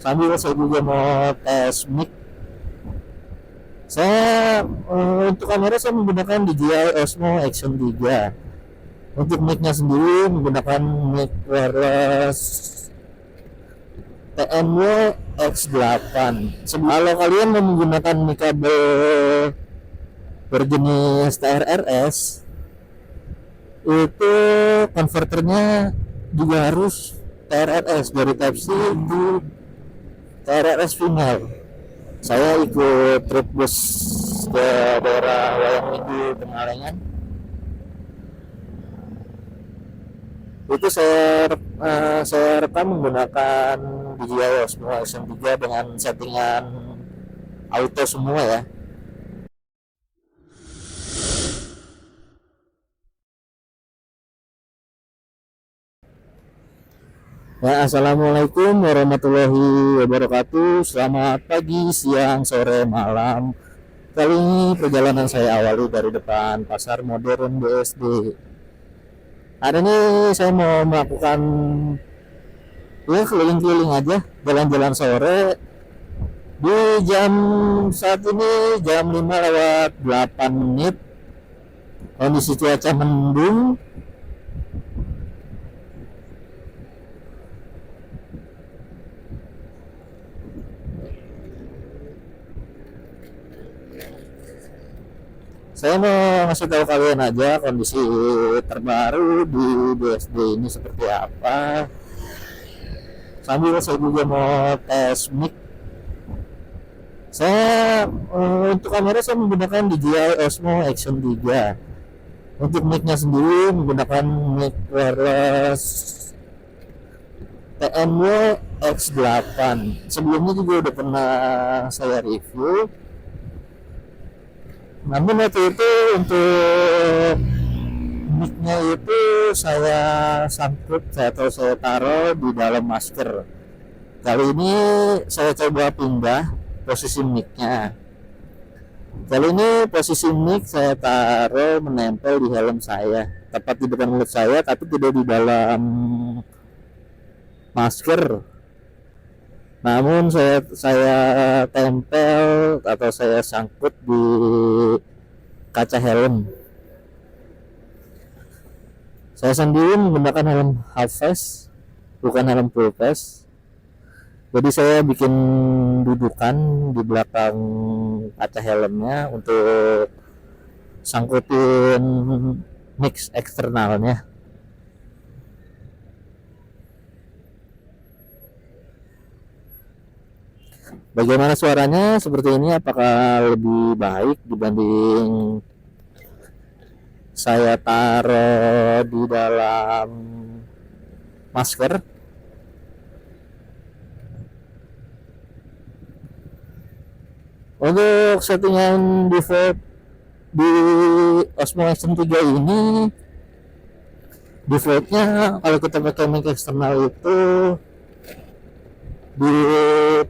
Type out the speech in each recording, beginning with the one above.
Sambil saya juga mau tes mic. Saya untuk kamera saya menggunakan DJI Osmo Action 3. Untuk mic-nya sendiri menggunakan mic wireless TNW X8. Kalau kalian mau menggunakan mic kabel berjenis TRRS, itu konverternya juga harus TRRS dari Type-C ke TRRS final. Saya ikut trip bus ke daerah Wayang Windu Pengalengan. Itu saya rekam menggunakan DJI Osmo Action 3 dengan settingan auto semua ya. Assalamualaikum warahmatullahi wabarakatuh. Selamat pagi, siang, sore, malam. Kali ini perjalanan saya awali dari depan Pasar Modern BSD. Hari ini saya mau melakukan keliling-keliling aja, jalan-jalan sore. Di jam saat ini jam 5:08. Kondisi cuaca mendung. Saya mau ngasih tahu kalian aja kondisi terbaru di BSD ini seperti apa. Sambil saya juga mau tes mic. Saya untuk kamera saya menggunakan DJI Osmo Action 3. Untuk mic-nya sendiri menggunakan mic wireless TNW X8. Sebelumnya juga udah pernah saya review. Namun waktu itu untuk mic-nya itu saya sangkut atau saya taruh di dalam masker. Kali ini saya coba pindah posisi mic-nya. Kali ini posisi mic saya taruh menempel di helm saya, tepat di depan mulut saya, tapi tidak di dalam masker. Namun saya tempel atau saya sangkut di kaca helm. Saya sendiri menggunakan helm half face, bukan helm full face. Jadi saya bikin dudukan di belakang kaca helmnya untuk sangkutin mix eksternalnya. Bagaimana suaranya seperti ini? Apakah lebih baik dibanding saya taruh di dalam masker? Untuk settingan default di Osmo Action 3 ini, defaultnya kalau kita pakai mic eksternal itu di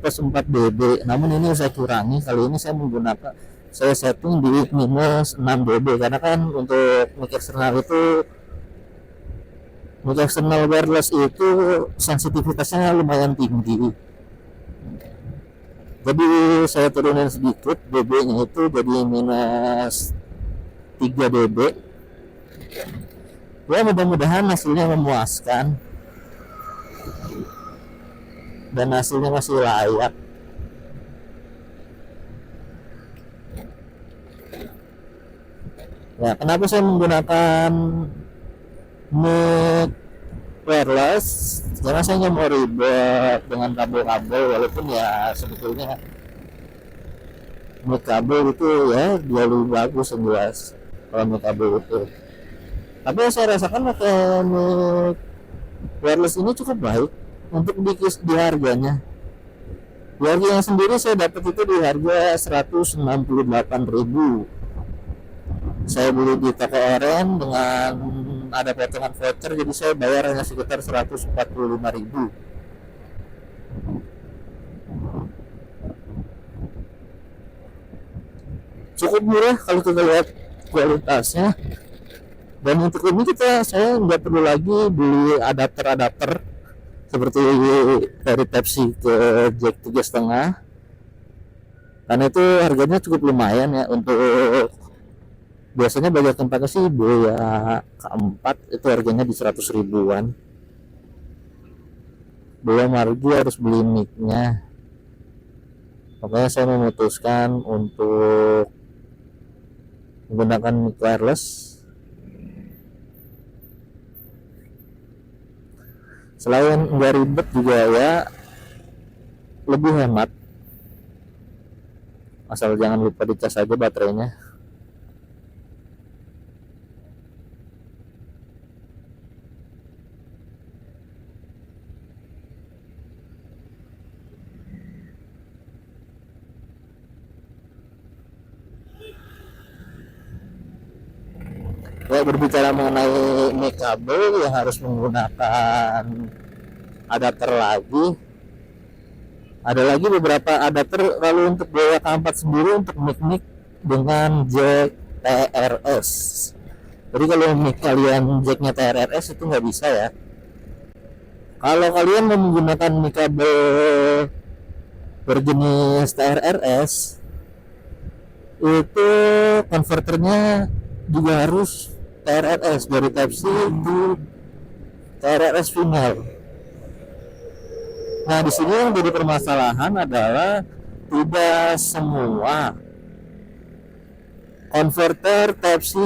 plus 4 dB. Namun ini saya kurangi, kali ini saya setting di minus 6 dB, karena kan untuk mic eksternal wireless itu sensitivitasnya lumayan tinggi. Jadi saya turunin sedikit dB nya itu jadi minus 3 dB. Ya, mudah-mudahan hasilnya memuaskan dan hasilnya masih layak. Ya, kenapa saya menggunakan mic wireless? Karena saya nggak mau ribet dengan kabel-kabel, walaupun ya sebetulnya mic kabel itu ya dia lebih bagus yang jelas kalau mic kabel itu. Tapi saya rasakan pakai mic wireless ini cukup baik untuk di harganya. Di harganya sendiri saya dapat itu di harga 168.000. Saya beli di toko Oren dengan ada potongan voucher, jadi saya bayar hanya sekitar 145.000. Cukup murah kalau kita lihat kualitasnya. Dan untuk ini saya nggak perlu lagi beli adapter. seperti dari Type C ke jack 3,5, karena itu harganya cukup lumayan ya. Untuk biasanya banyak yang pakai sih Boya keempat, itu harganya di 100 ribuan. Belum lagi harus beli mic-nya. Makanya saya memutuskan untuk menggunakan mic wireless. Selain nggak ribet juga ya, lebih hemat, asal jangan lupa dicas aja baterainya. Ya, berbicara mengenai mic kabel yang harus menggunakan adapter lagi, ada lagi beberapa adapter. Lalu untuk Boya K4 sendiri untuk mic dengan jack TRS. Jadi kalau mic kalian jacknya TRS itu nggak bisa ya. Kalau kalian mau menggunakan mic kabel berjenis TRS, itu konverternya juga harus TRS dari Type C to TRS final. Nah, di sini yang jadi permasalahan adalah tidak semua konverter Type C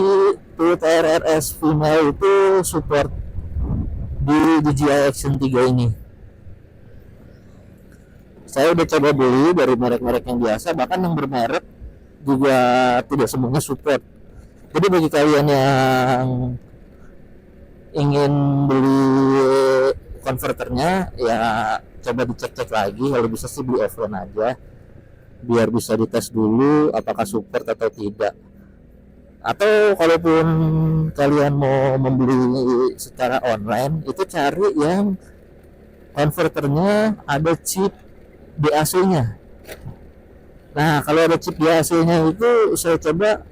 to TRS final itu support di DJI Action 3 ini. Saya udah coba beli dari merek-merek yang biasa, bahkan yang bermerek juga tidak semuanya support. Jadi bagi kalian yang ingin beli konverternya, ya coba dicek-cek lagi. Kalau bisa sih beli offline aja, biar bisa dites dulu apakah support atau tidak. Atau kalaupun kalian mau membeli secara online, itu cari yang konverternya ada chip DAC-nya. Nah, kalau ada chip DAC-nya itu saya coba,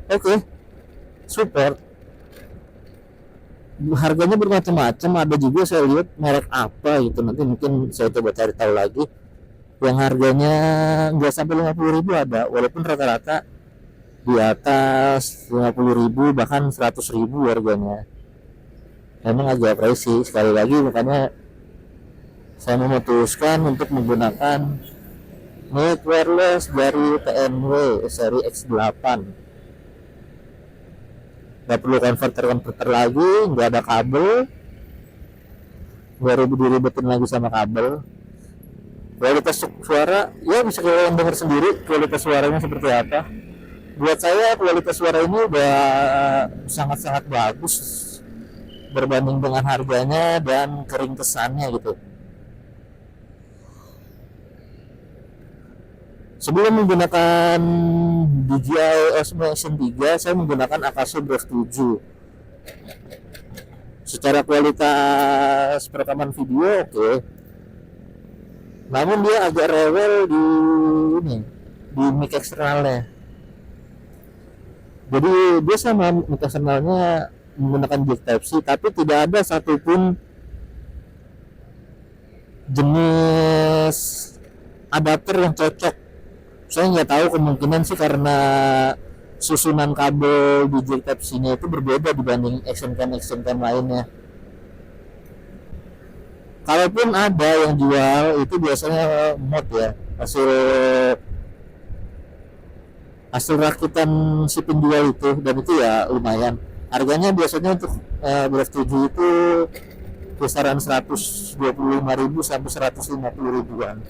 oke, support. Harganya bermacam-macam, ada juga saya lihat merek apa gitu. Nanti mungkin saya coba cari tahu lagi yang harganya nggak sampai 50.000 ada, walaupun rata-rata di atas 50.000 bahkan 100.000 harganya. Memang agak pricey sekali lagi, makanya saya memutuskan untuk menggunakan mic wireless dari TNW seri X8. Nggak perlu konverter lagi, nggak ada kabel, nggak ribet-ribetin lagi sama kabel. Kualitas suara ya bisa kalian dengar sendiri kualitas suaranya seperti apa. Buat saya kualitas suara ini udah sangat-sangat bagus berbanding dengan harganya dan keringkesannya gitu. Sebelum menggunakan DJI Osmo Action 3, saya menggunakan Akaso Brave 7. Secara kualitas perekaman video oke. Namun dia agak rewel di mic eksternalnya. Jadi dia sama mic eksternalnya menggunakan jack Type C, tapi tidak ada satupun jenis adapter yang cocok. Saya nggak tahu, kemungkinan sih karena susunan kabel di jack Type C-nya itu berbeda dibanding action cam lainnya. Kalaupun ada yang jual itu biasanya mod ya, hasil rakitan si penjual itu, dan itu ya lumayan. Harganya biasanya untuk Brave 7 itu kisaran 125.000 sampai 150.000-an.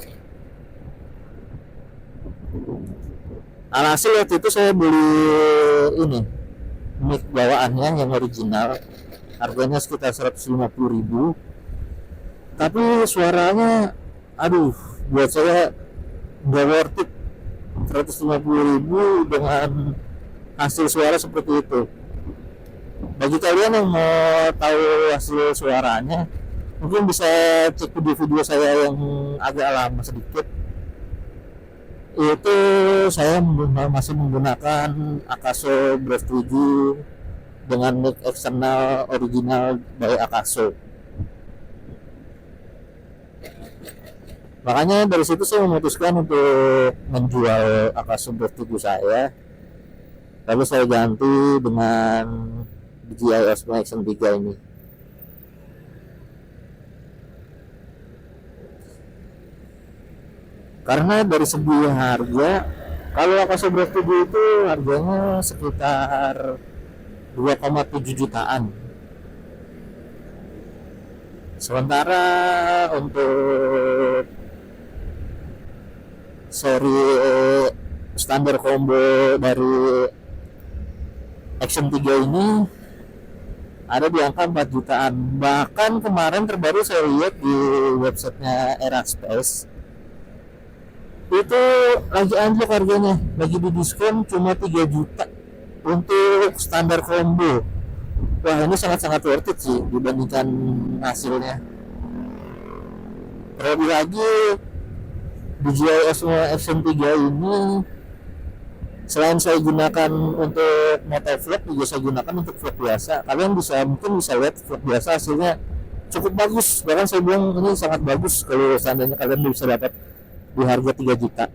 Alhasil waktu itu saya beli ini mic bawaannya yang original, harganya sekitar 150.000, tapi suaranya aduh buat saya nggak worth it. 150.000 dengan hasil suara seperti itu. Bagi kalian yang mau tahu hasil suaranya, mungkin bisa cek video saya yang agak lama sedikit. Itu saya masih menggunakan Akaso Brave 7 dengan mic eksternal original dari Akaso. Makanya dari situ saya memutuskan untuk menjual Akasubur 7 saya, lalu saya ganti dengan DJI Osmo Action 3 ini. Karena dari segi harga, kalau Akasubur 7 itu harganya sekitar 2,7 jutaan. Sementara untuk seri standar combo dari Action 3 ini ada di angka 4 jutaan. Bahkan kemarin terbaru saya lihat di websitenya Eraspace itu lagi anjlok harganya, lagi di diskon cuma 3 juta untuk standar combo. Wah, ini sangat-sangat worth it sih dibandingkan hasilnya. Terlebih lagi DJI Osmo Action 3 ini selain saya gunakan untuk motovlog, juga saya gunakan untuk vlog biasa. Kalian mungkin bisa lihat vlog biasa hasilnya cukup bagus. Bahkan saya bilang ini sangat bagus kalau seandainya kalian bisa dapat di harga 3 juta.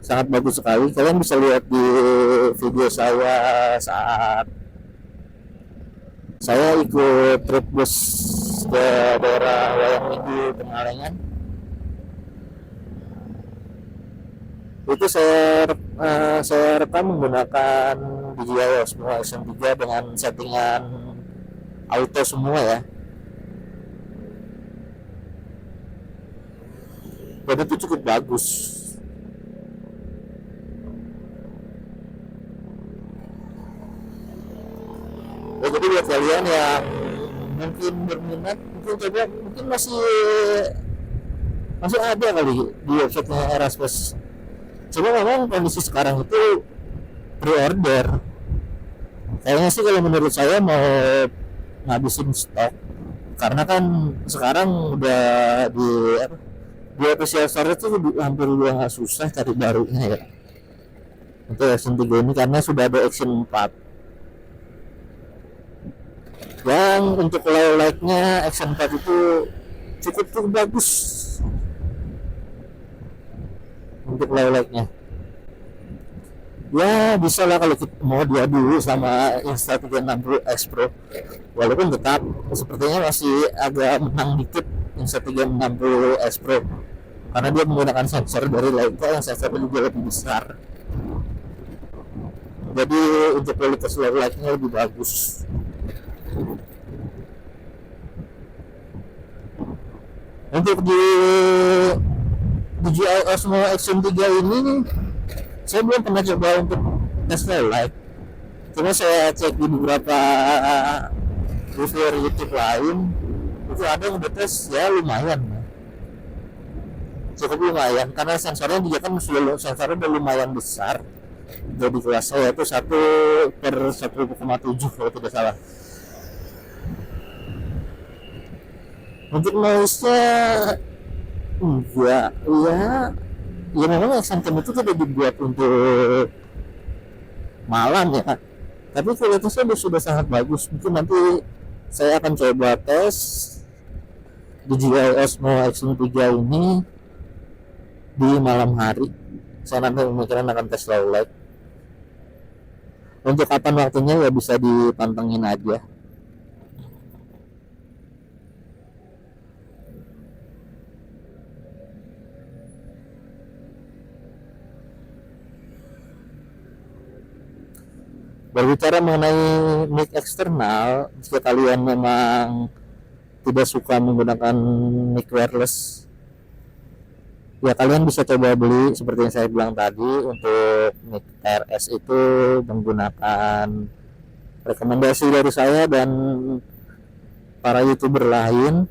Sangat bagus sekali. Kalian bisa lihat di video saya saat saya ikut trip bus ke daerah Wayang Windu Pengalengan. Itu saya rekam menggunakan DJI Osmo Action 3 dengan settingan auto semua ya. Dan itu cukup bagus. Ya, jadi buat kalian yang mungkin berminat, mungkin masih ada kali di websitenya Erasmus. Cuma memang kondisi sekarang itu pre-order. Kayaknya sih kalau menurut saya mau ngabisin stok, karena kan sekarang udah di official store itu hampir udah nggak susah cari barunya ya untuk Action 3 ini, karena sudah ada Action 4. Yang untuk low light-nya Action 4 itu cukup bagus untuk low light-nya. Ya bisa lah kalau kita mau diadu sama Insta360 X Pro, walaupun tetap sepertinya masih agak menang dikit Insta360 X Pro karena dia menggunakan sensor dari Leica yang sensornya juga lebih besar. Jadi untuk kualitas low light-nya lebih bagus. Untuk di DJI Osmo Action 3 ini saya belum pernah coba untuk tes low light. Cuma saya cek di beberapa reviewer YouTube lain, itu ada yang udah tes ya lumayan, cukup lumayan, karena sensornya juga kan sensornya udah lumayan besar. Jadi kelas saya itu 1/1,7 kalau tidak salah. Untuk noise-nya enggak, ya memang Action Cam itu tidak dibuat untuk malam ya, tapi kualitasnya sudah sangat bagus. Mungkin nanti saya akan coba tes DJI Osmo Action 3 ini di malam hari. Saya nanti memikirkan akan tes low light. Untuk kapan waktunya ya bisa dipantengin aja. Berbicara mengenai mic eksternal, jika kalian memang tidak suka menggunakan mic wireless, ya kalian bisa coba beli seperti yang saya bilang tadi. Untuk mic RS itu menggunakan rekomendasi dari saya dan para YouTuber lain,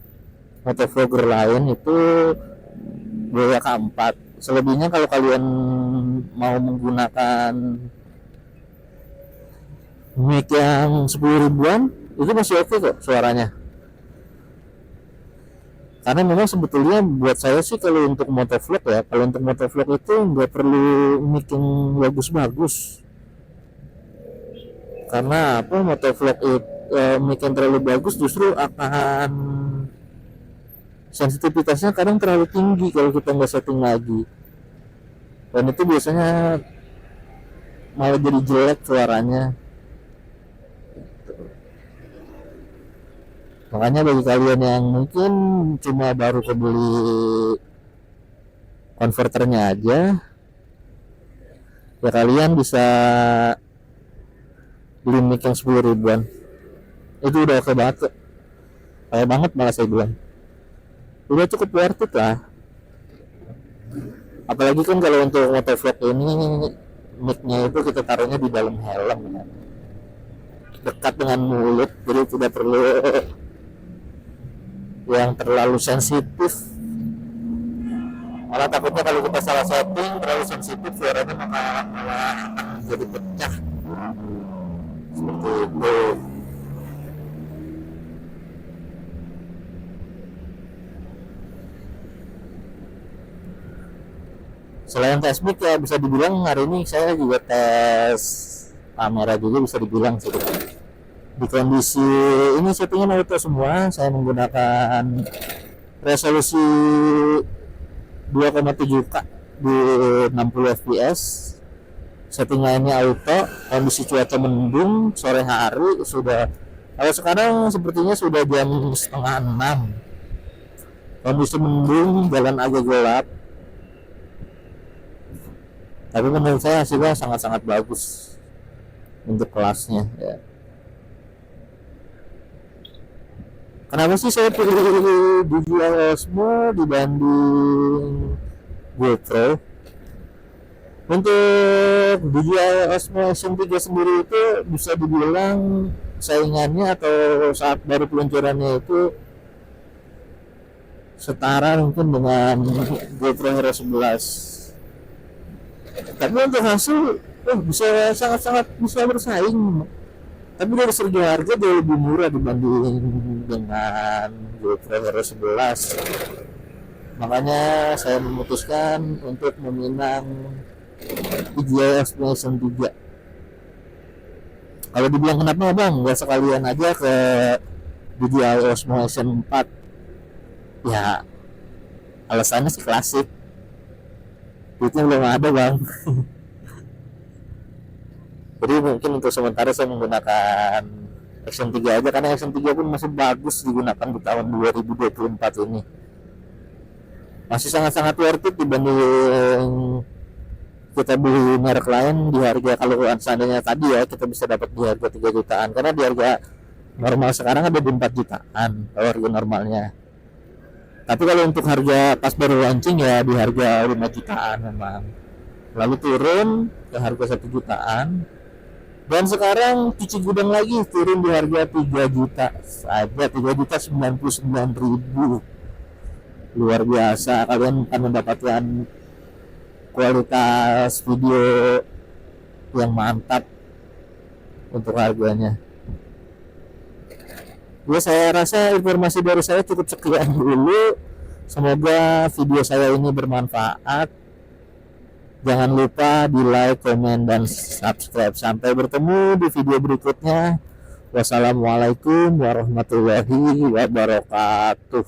motovlogger lain, itu BWK 4. Selebihnya kalau kalian mau menggunakan mic yang 10 ribuan itu masih oke kok suaranya. Karena memang sebetulnya buat saya sih kalau untuk motovlog ya, kalau untuk motovlog itu nggak perlu mic yang bagus-bagus. Karena apa, motovlog itu mic yang terlalu bagus justru akan sensitivitasnya kadang terlalu tinggi kalau kita nggak setting lagi, dan itu biasanya malah jadi jelek suaranya. Makanya bagi kalian yang mungkin cuma baru kebeli konverternya aja, ya kalian bisa beli mic yang 10 ribuan, itu udah oke banget, kayak banget malah saya bilang, udah cukup worth it lah. Apalagi kan kalau untuk motovlog ini mic-nya itu kita taruhnya di dalam helm kan, dekat dengan mulut, jadi tidak perlu yang terlalu sensitif. Malah takutnya kalau kita salah setting terlalu sensitif, suaranya malah jadi pecah seperti itu. Selain tes mic ya bisa dibilang hari ini saya juga tes kamera juga, bisa dibilang sih. Di kondisi ini settingan auto semua, saya menggunakan resolusi 2,7K di 60 fps, setting lainnya auto, kondisi cuaca mendung, sore hari sudah, kalau sekarang sepertinya sudah jam setengah 6, kondisi mendung, jalan agak gelap, tapi menurut saya hasilnya sangat-sangat bagus untuk kelasnya ya. Kenapa sih saya pilih DJI Osmo dibanding GoPro? Untuk DJI Osmo Action 3 sendiri itu bisa dibilang saingannya atau saat baru peluncurannya itu setara mungkin dengan GoPro Hero 11. Tapi untuk hasil bisa sangat-sangat bisa bersaing. Tapi dari segi harga jauh lebih murah dibanding dengan GoPro Hero 11. Makanya saya memutuskan untuk meminang DJI Osmo Action 3. Kalau dibilang kenapa bang, nggak sekalian aja ke DJI Osmo Action 4? Ya alasannya sih klasik, duitnya belum ada bang. Jadi mungkin untuk sementara saya menggunakan Action 3 aja, karena Action 3 pun masih bagus digunakan di tahun 2024 ini, masih sangat-sangat worth it dibanding kita beli merek lain di harga, kalau seandainya tadi ya kita bisa dapat di harga 3 jutaan, karena di harga normal sekarang ada di 4 jutaan kalau harga normalnya. Tapi kalau untuk harga pas baru launching ya di harga 5 jutaan memang, lalu turun ke harga 1 jutaan, dan sekarang cuci gudang lagi turun di harga 3 juta saja, 3 juta 99 ribu. Luar biasa, kalian akan mendapatkan kualitas video yang mantap untuk harganya. Ya saya rasa informasi dari saya cukup sekian dulu, semoga video saya ini bermanfaat. Jangan lupa di like, komen, dan subscribe. Sampai bertemu di video berikutnya. Wassalamualaikum warahmatullahi wabarakatuh.